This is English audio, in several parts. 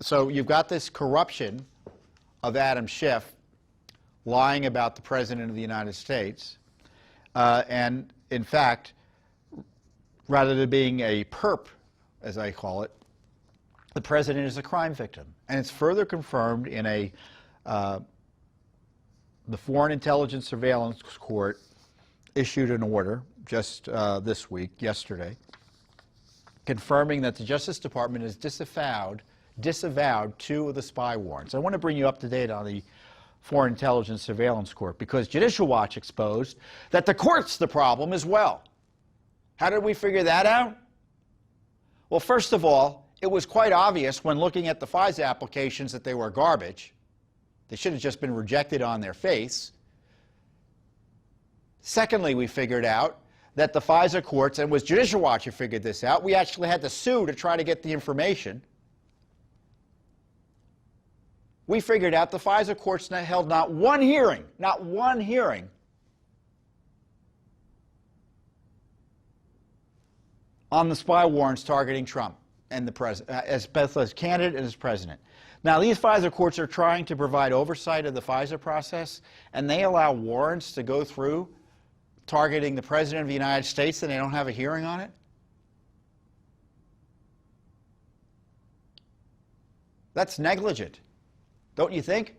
So you've got this corruption of Adam Schiff lying about the President of the United States. And in fact, rather than being a perp, as I call it, the President is a crime victim. And it's further confirmed in the Foreign Intelligence Surveillance Court issued an order just this week, yesterday, confirming that the Justice Department has disavowed 2 of the spy warrants. I want to bring you up to date on the Foreign Intelligence Surveillance Court because Judicial Watch exposed that the court's the problem as well. How did we figure that out? Well, first of all, it was quite obvious when looking at the FISA applications that they were garbage. They should have just been rejected on their face. Secondly, we figured out that the FISA courts, and it was Judicial Watch who figured this out, we actually had to sue to try to get the information. We figured out the FISA courts held not one hearing on the spy warrants targeting Trump and the president, as both as candidate and as president. Now, these FISA courts are trying to provide oversight of the FISA process, and they allow warrants to go through targeting the President of the United States, and they don't have a hearing on it? That's negligent, don't you think?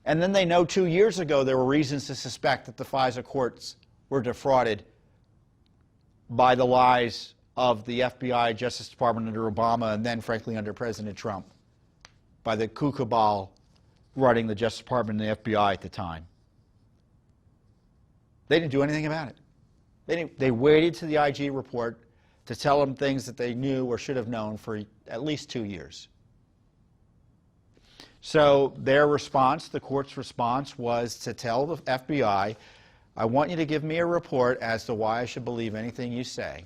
And then they know 2 years ago there were reasons to suspect that the FISA courts were defrauded by the lies of the FBI, Justice Department under Obama, and then, frankly, under President Trump, by the coup cabal running the Justice Department and the FBI at the time. They didn't do anything about it. They waited to the IG report to tell them things that they knew or should have known for at least 2 years. So their response, the court's response, was to tell the FBI, I want you to give me a report as to why I should believe anything you say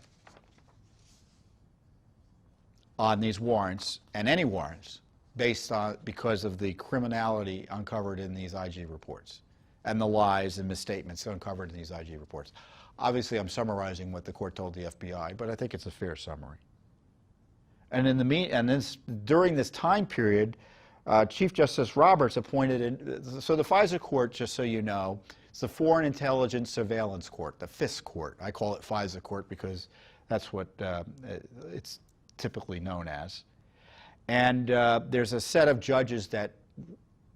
on these warrants, and any warrants, because of the criminality uncovered in these IG reports and the lies and misstatements uncovered in these IG reports. Obviously, I'm summarizing what the court told the FBI, but I think it's a fair summary. And during this time period, Chief Justice Roberts appointed, so the FISA court, just so you know, it's the Foreign Intelligence Surveillance Court, the FISA Court. I call it FISA Court because that's what it's typically known as. And there's a set of judges that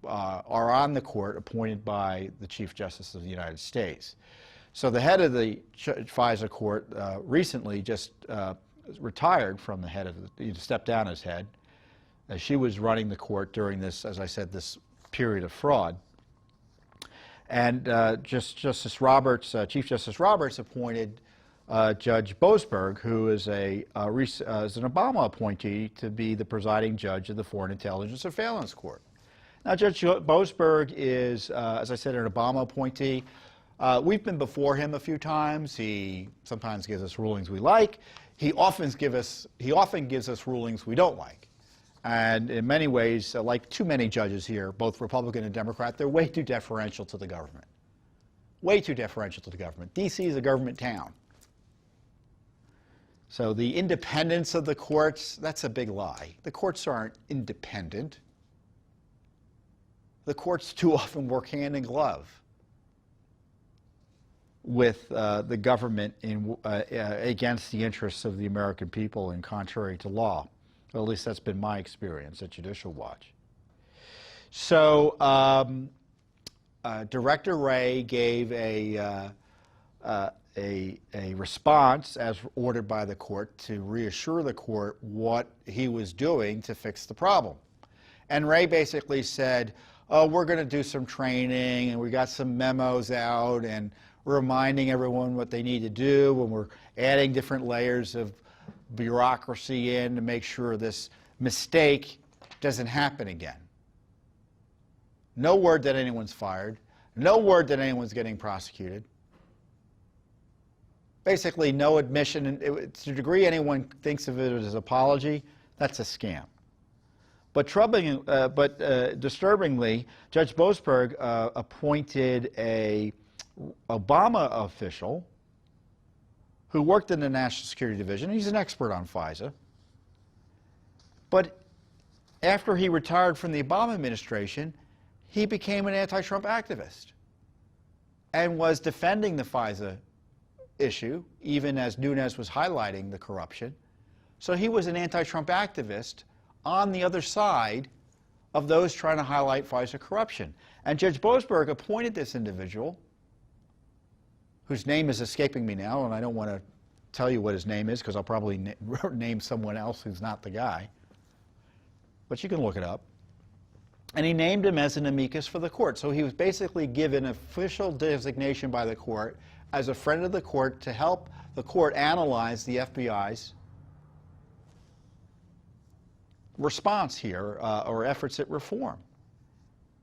are on the court appointed by the Chief Justice of the United States. So the head of the FISA Court recently just retired from the head of he stepped down as head. She was running the court during this, as I said, this period of fraud. And Chief Justice Roberts appointed Judge Boasberg, who is an Obama appointee, to be the presiding judge of the Foreign Intelligence Surveillance Court. Now, Judge Boasberg is, as I said, an Obama appointee. We've been before him a few times. He sometimes gives us rulings we like. He often gives us rulings we don't like. And in many ways, like too many judges here, both Republican and Democrat, they're way too deferential to the government. Way too deferential to the government. D.C. is a government town. So the independence of the courts, that's a big lie. The courts aren't independent. The courts too often work hand in glove with the government against the interests of the American people and contrary to law. Well, at least that's been my experience at Judicial Watch. So Director Wray gave a response as ordered by the court to reassure the court what he was doing to fix the problem. And Wray basically said, oh, we're going to do some training, and we got some memos out, and we're reminding everyone what they need to do, and we're adding different layers of bureaucracy in to make sure this mistake doesn't happen again. No word that anyone's fired. No word that anyone's getting prosecuted. Basically, no admission. And to the degree anyone thinks of it as an apology, that's a scam. But disturbingly, Judge Boasberg appointed an Obama official who worked in the National Security Division. He's an expert on FISA. But after he retired from the Obama administration, he became an anti-Trump activist and was defending the FISA issue, even as Nunes was highlighting the corruption. So he was an anti-Trump activist on the other side of those trying to highlight FISA corruption. And Judge Boasberg appointed this individual, whose name is escaping me now, and I don't want to tell you what his name is because I'll probably name someone else who's not the guy. But you can look it up. And he named him as an amicus for the court. So he was basically given official designation by the court as a friend of the court to help the court analyze the FBI's response here or efforts at reform.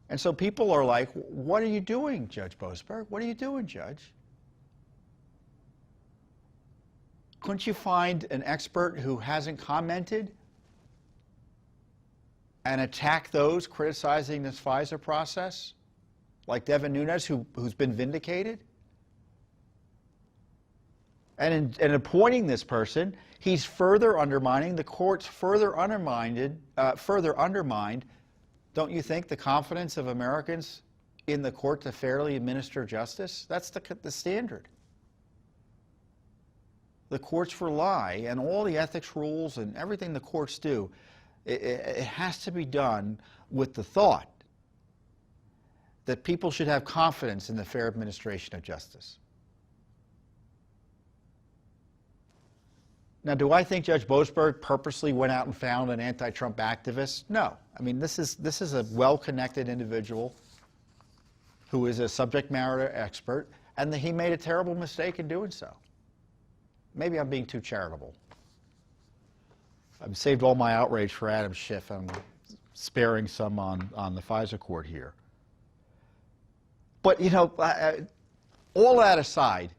And so people are like, what are you doing, Judge Boasberg? What are you doing, Judge? Couldn't you find an expert who hasn't commented and attack those criticizing this FISA process, like Devin Nunes, who's been vindicated? And in appointing this person, he's further undermining, the court's further undermined, don't you think, the confidence of Americans in the court to fairly administer justice? That's the standard. The courts rely, and all the ethics rules and everything the courts do, it has to be done with the thought that people should have confidence in the fair administration of justice. Now, do I think Judge Boasberg purposely went out and found an anti-Trump activist? No. I mean, this is a well-connected individual who is a subject matter expert, and he made a terrible mistake in doing so. Maybe I'm being too charitable. I've saved all my outrage for Adam Schiff. I'm sparing some on the FISA court here. But, you know, all that aside,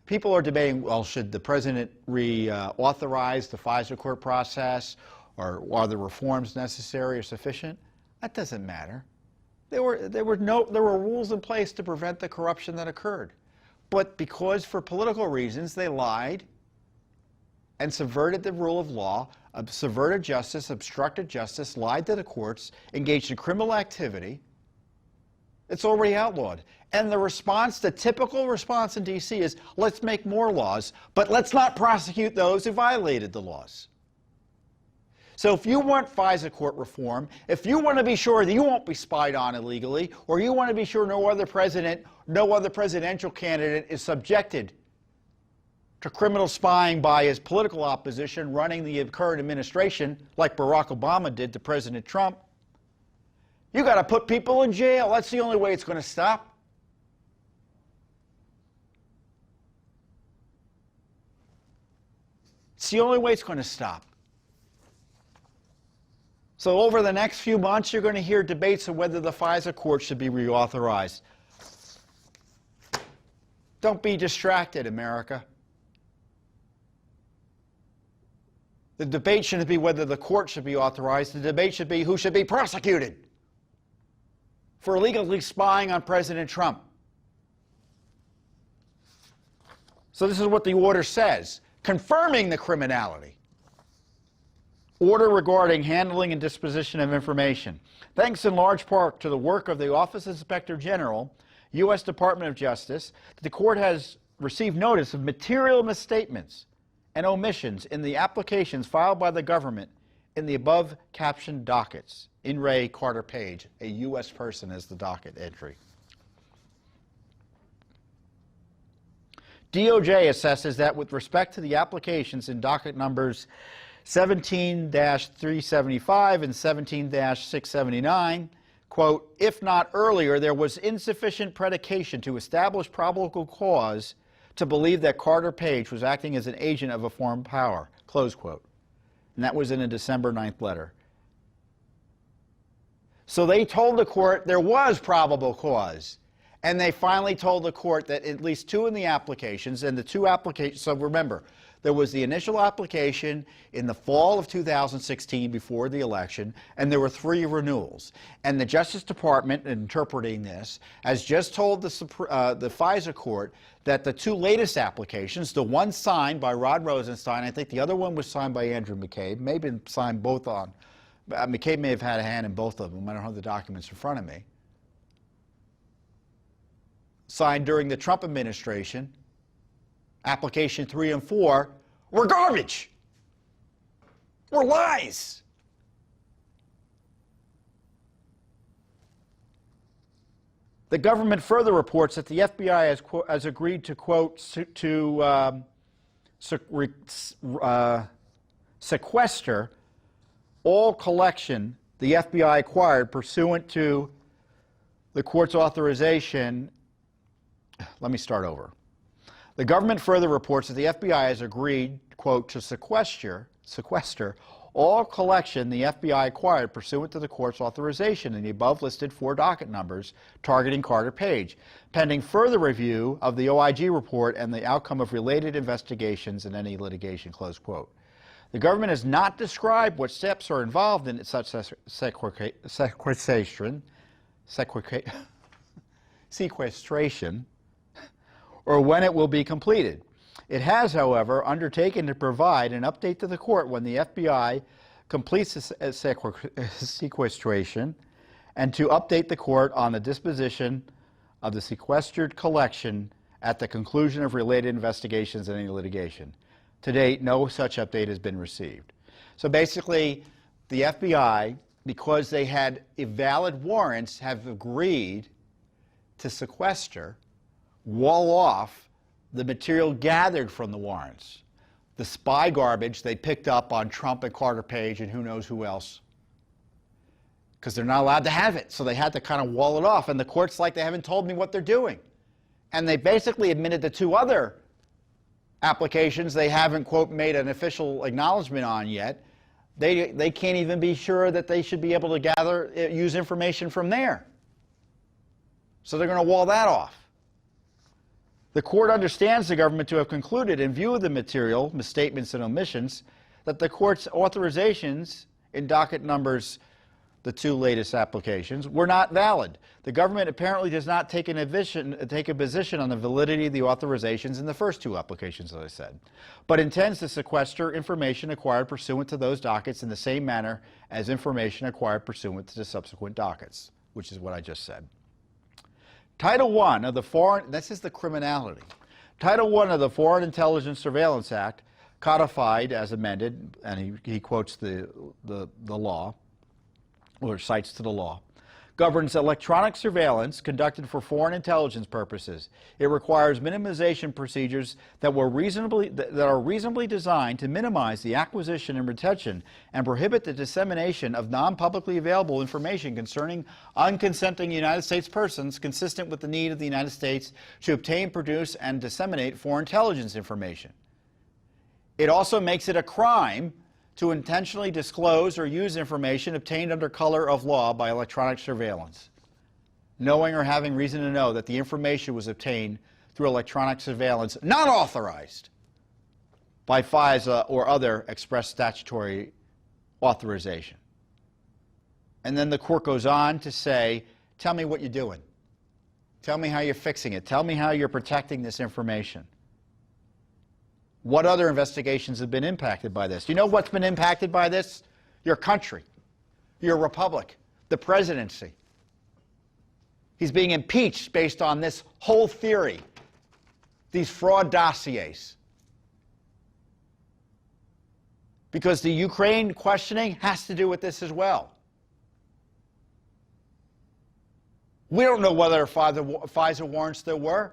people are debating, well, should the president reauthorize the FISA court process, or are the reforms necessary or sufficient? That doesn't matter. There were rules in place to prevent the corruption that occurred. But because for political reasons they lied and subverted the rule of law, subverted justice, obstructed justice, lied to the courts, engaged in criminal activity, it's already outlawed. And the response, the typical response in D.C. is, let's make more laws, but let's not prosecute those who violated the laws. So if you want FISA court reform, if you want to be sure that you won't be spied on illegally, or you want to be sure no other presidential candidate is subjected to criminal spying by his political opposition running the current administration, like Barack Obama did to President Trump, you got to put people in jail. That's the only way it's going to stop. It's the only way it's going to stop. So over the next few months, you're going to hear debates on whether the FISA court should be reauthorized. Don't be distracted, America. The debate shouldn't be whether the court should be authorized. The debate should be who should be prosecuted for illegally spying on President Trump. So this is what the order says, confirming the criminality. Order regarding handling and disposition of information. Thanks in large part to the work of the Office of Inspector General, U.S. Department of Justice, the court has received notice of material misstatements and omissions in the applications filed by the government in the above captioned dockets. In re Carter Page, a U.S. person as the docket entry. DOJ assesses that with respect to the applications in docket numbers 17-375 and 17-679, quote, if not earlier, there was insufficient predication to establish probable cause to believe that Carter Page was acting as an agent of a foreign power, close quote. And that was in a December 9th letter. So they told the court there was probable cause. And they finally told the court that at least two in the applications, and the two applications, so remember, there was the initial application in the fall of 2016 before the election, and there were 3 renewals. And the Justice Department, interpreting this, has just told the FISA Court that the 2 latest applications, the one signed by Rod Rosenstein, I think the other one was signed by Andrew McCabe, maybe signed both on, McCabe may have had a hand in both of them, I don't have the documents in front of me, signed during the Trump administration, application 3 and 4, were garbage, were lies. The government further reports that the FBI has agreed to, quote, sequester all collection the FBI acquired pursuant to the court's authorization. Let me start over. The government further reports that the FBI has agreed, quote, to sequester all collection the FBI acquired pursuant to the court's authorization in the above listed 4 docket numbers targeting Carter Page, pending further review of the OIG report and the outcome of related investigations and any litigation, close quote. The government has not described what steps are involved in such sequestration, or when it will be completed. It has, however, undertaken to provide an update to the court when the FBI completes the sequestration and to update the court on the disposition of the sequestered collection at the conclusion of related investigations and any litigation. To date, no such update has been received. So basically, the FBI, because they had valid warrants, have agreed to sequester, wall off the material gathered from the warrants, the spy garbage they picked up on Trump and Carter Page and who knows who else, because they're not allowed to have it, so they had to kind of wall it off. And the court's like, they haven't told me what they're doing. And they basically admitted the 2 other applications they haven't, quote, made an official acknowledgement on yet. They can't even be sure that they should be able to use information from there. So they're going to wall that off. The court understands the government to have concluded, in view of the material, misstatements, and omissions, that the court's authorizations in docket numbers, the 2 latest applications, were not valid. The government apparently does not take a position on the validity of the authorizations in the first 2 applications, as I said, but intends to sequester information acquired pursuant to those dockets in the same manner as information acquired pursuant to the subsequent dockets, which is what I just said. Title I of the Foreign, this is the criminality. Title I of the Foreign Intelligence Surveillance Act, codified as amended, and he quotes the law, or cites to the law, governs electronic surveillance conducted for foreign intelligence purposes. It requires minimization procedures that are reasonably designed to minimize the acquisition and retention and prohibit the dissemination of non-publicly available information concerning unconsenting United States persons, consistent with the need of the United States to obtain, produce, and disseminate foreign intelligence information. It also makes it a crime to intentionally disclose or use information obtained under color of law by electronic surveillance, knowing or having reason to know that the information was obtained through electronic surveillance not authorized by FISA or other express statutory authorization. And then the court goes on to say, tell me what you're doing. Tell me how you're fixing it. Tell me how you're protecting this information. What other investigations have been impacted by this? You know what's been impacted by this? Your country, your republic, the presidency. He's being impeached based on this whole theory, these fraud dossiers. Because the Ukraine questioning has to do with this as well. We don't know whether FISA warrants there were.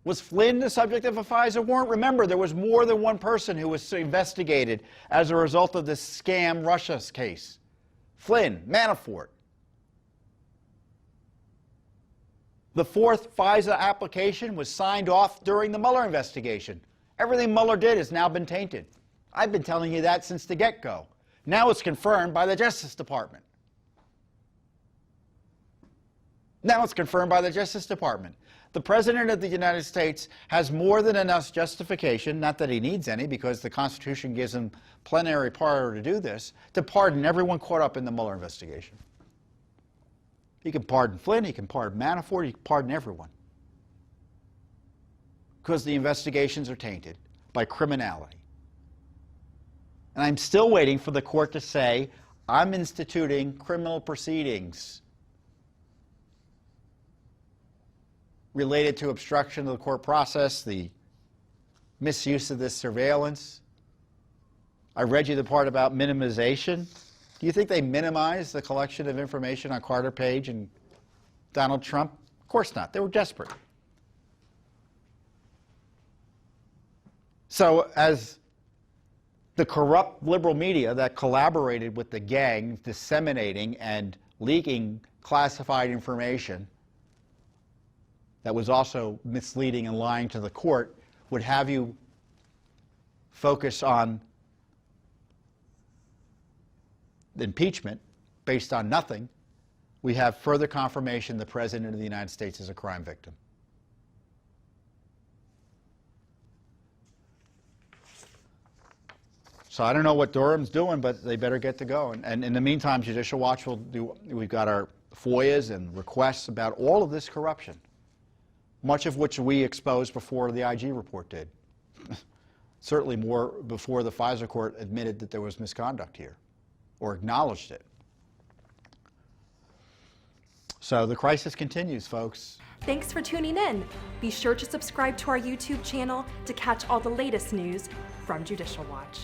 Was Flynn the subject of a FISA warrant? Remember, there was more than one person who was investigated as a result of this scam Russia case. Flynn, Manafort. The 4th FISA application was signed off during the Mueller investigation. Everything Mueller did has now been tainted. I've been telling you that since the get-go. Now it's confirmed by the Justice Department. Now it's confirmed by the Justice Department. The President of the United States has more than enough justification, not that he needs any because the Constitution gives him plenary power to do this, to pardon everyone caught up in the Mueller investigation. He can pardon Flynn, he can pardon Manafort, he can pardon everyone. Because the investigations are tainted by criminality. And I'm still waiting for the court to say, I'm instituting criminal proceedings related to obstruction of the court process, the misuse of this surveillance. I read you the part about minimization. Do you think they minimized the collection of information on Carter Page and Donald Trump? Of course not. They were desperate. So as the corrupt liberal media that collaborated with the gang disseminating and leaking classified information that was also misleading and lying to the court would have you focus on the impeachment based on nothing, we have further confirmation the President of the United States is a crime victim. So I don't know what Durham's doing, but they better get to go. And in the meantime, Judicial Watch will do, we've got our FOIAs and requests about all of this corruption, much of which we exposed before the IG report did. Certainly more before the FISA Court admitted that there was misconduct here, or acknowledged it. So the crisis continues, folks. Thanks for tuning in. Be sure to subscribe to our YouTube channel to catch all the latest news from Judicial Watch.